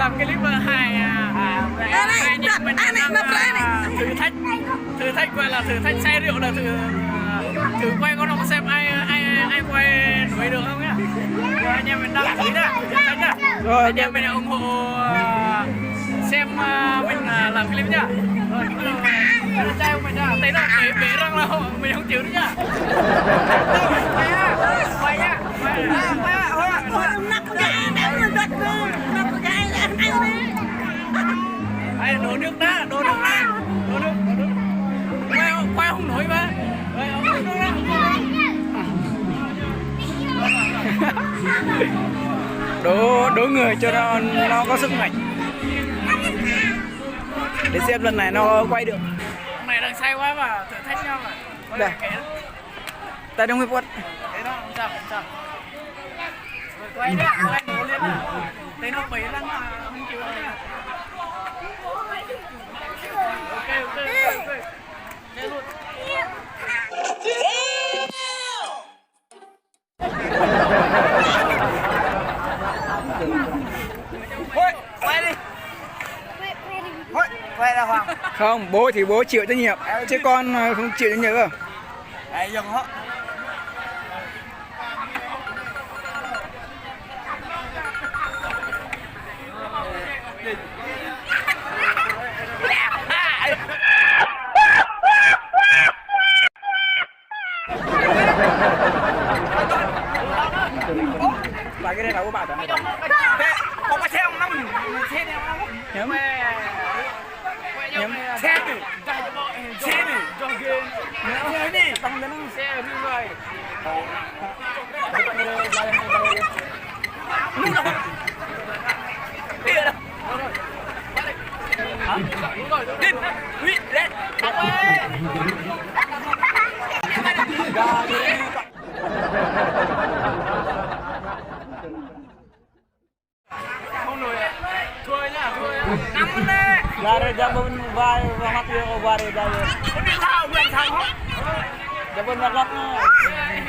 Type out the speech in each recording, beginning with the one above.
làm clip hai nhạc mình thử thách gọi là thử thách say rượu là thử quay con ông xem ai quay đuổi được không nhá. Rồi anh em mình đăng ký đã thử thách nhá. Rồi anh em mình ủng hộ xem mình làm clip nhá. Rồi trai của mình nhá, thấy nó bể răng là mình không chịu nữa nhá. Quay nhá. Đổ nước ra, đổ nước. Quay không nổi mà. Đổ người cho nó có sức mạnh. Để xem lần này nó quay được. Hôm nay đang say quá mà thử thách nhau mà. Đây. Tay đông hiệp quất. Thế đó, không sao. Rồi quay đi, quay nổ lên nào. Tay nó bể răng mà không chịu được. Ok. Lên luôn. Thôi, quay đi. Thôi, quay ra Hoàng. Không, bố thì bố chịu trách nhiệm, chứ con không chịu trách nhiệm đâu. Đấy, dùng họ. Bài cái này là của bạn à? Có cái xe không nằm xe này không? Nhắm xe này cho ghê xe này tăng đến xe đi rồi đi đâu hả? Đúng rồi đi đi lên không nổi thua nhá nắm lên ra đây ra bên vai và mắt vô vai đây đây có đi thao quyền thằng không ra bên mặt lắm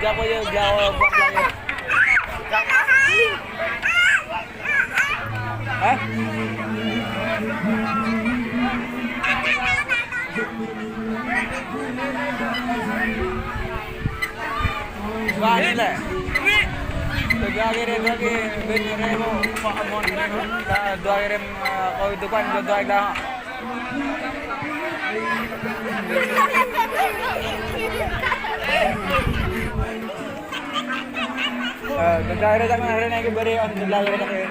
ra bây giờ vào vật lại hả vai đi lại từ ra cái bên này mau mau dua rem kau itu kan dua dah dua rem jangan hari ni beri on dua rem ni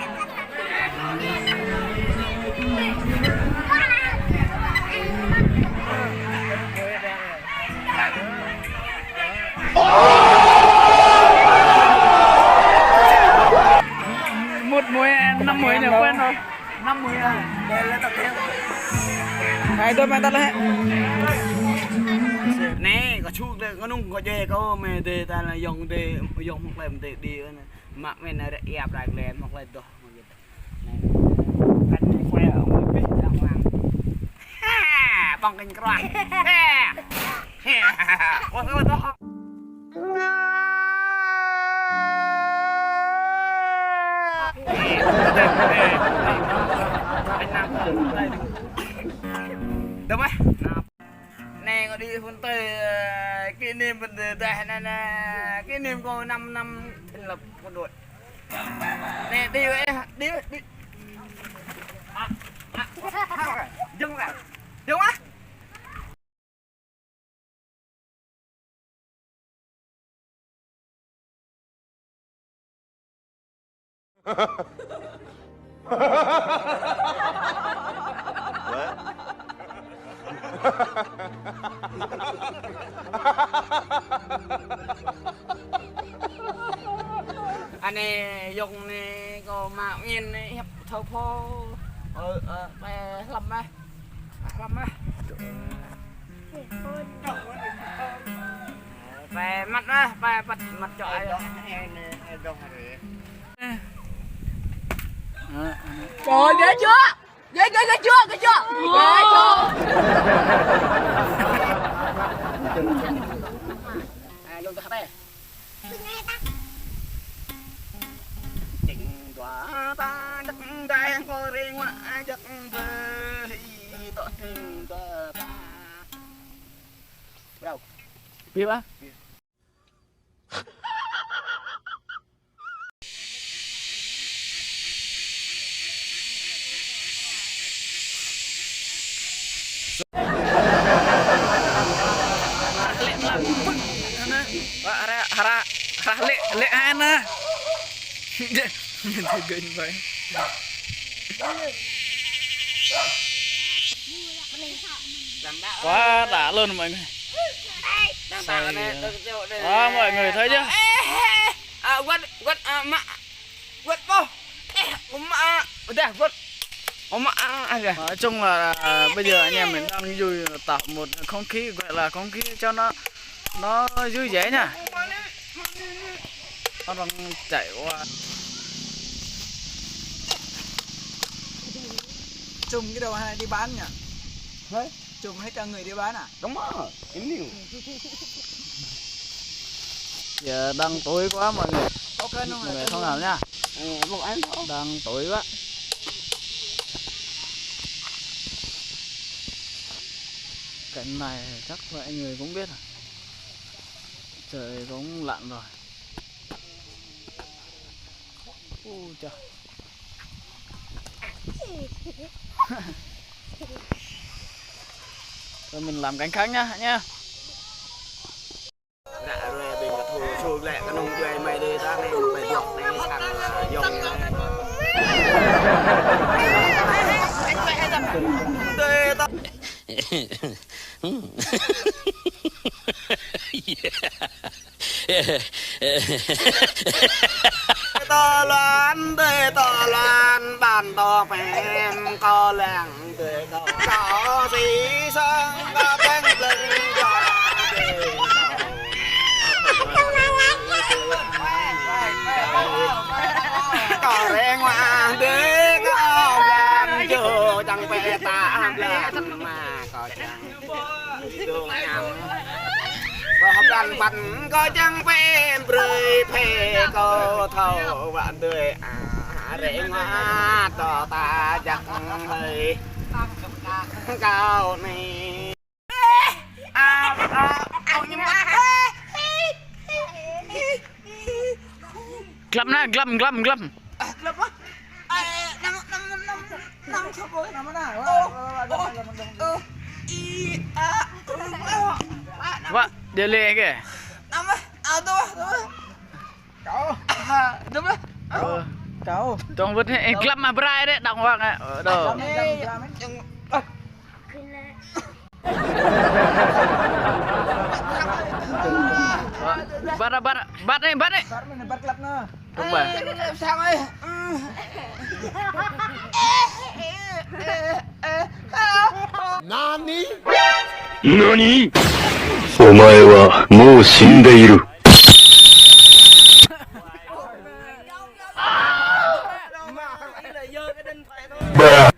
một muối 5 muối nữa quen rồi 5 muối à đây là tập theo hai đôi mà tắt đấy nè có chút có nung có dê có mẹ tê ta là dùng một lần tê đi mà mình là ép lại lên một lần đó canh khoe ở ngoài phía đàng hoàng bằng canh cày con cái đó được không? Nè có đi phun tơi kỷ niệm vấn đề đây nè kỷ niệm có 5 năm thành lập quân đội. Nè đi vậy đi. Dừng lại. Dừng á. Anh này dùng này có mạo yên này hẹp thâu phô bài lâm á bài mặt á bài mặt trọi trời ghê chưa ghê chưa luôn ta đây chỉnh đoá ta chắc đang có riêng ngoại chắc về tội ta đâu biết á hara lệ ana gần vậy quá đã luôn mọi người đó mọi người thấy chưa quất mạ quất bao nói chung là bây giờ anh em mình đang vui tạo một không khí gọi là không khí cho nó vui vẻ nha. Nó đang chạy qua chùm cái đầu này đi bán nhỉ? Đấy. Chùm hết cả người đi bán à? Đúng rồi, im đi. giờ đang tối quá mọi người, Ok không mọi người không nào nha. Một anh thôi. Đang tối quá. Cảnh này chắc mọi người cũng biết rồi. Trời cũng lặn rồi. Trời. Rồi mình làm cảnh khác nhá. Dạ rồi mình có thủ chuông lại cái nông chơi mày đi ra này phải dọc này thằng dòng đây ta to loan bàn to phèn co làng tươi có gì sang có bánh lưng có rẻ ngoan đế có làm chưa chẳng phải ta làm mà có chẳng đường nhắm có gần phần có chẳng phải rơi phê có thầu bạn tươi rẻ ngoan to ta chắc hơi cao này nhưng mà Glum na, glum. Lập á? Năm khắp với năm nào? What? Dia leh ke? Năm á? Tôi. Cậu. Đúng á? Cậu. Tong vứt hết. Glum mà brai đấy, đọng hoàng ạ. Ở đâu? Bắt đi. Bắt mình bắt lập nó. Đúng rồi. Sao ơi? NANI?お前はもう死んでいる。Bruh.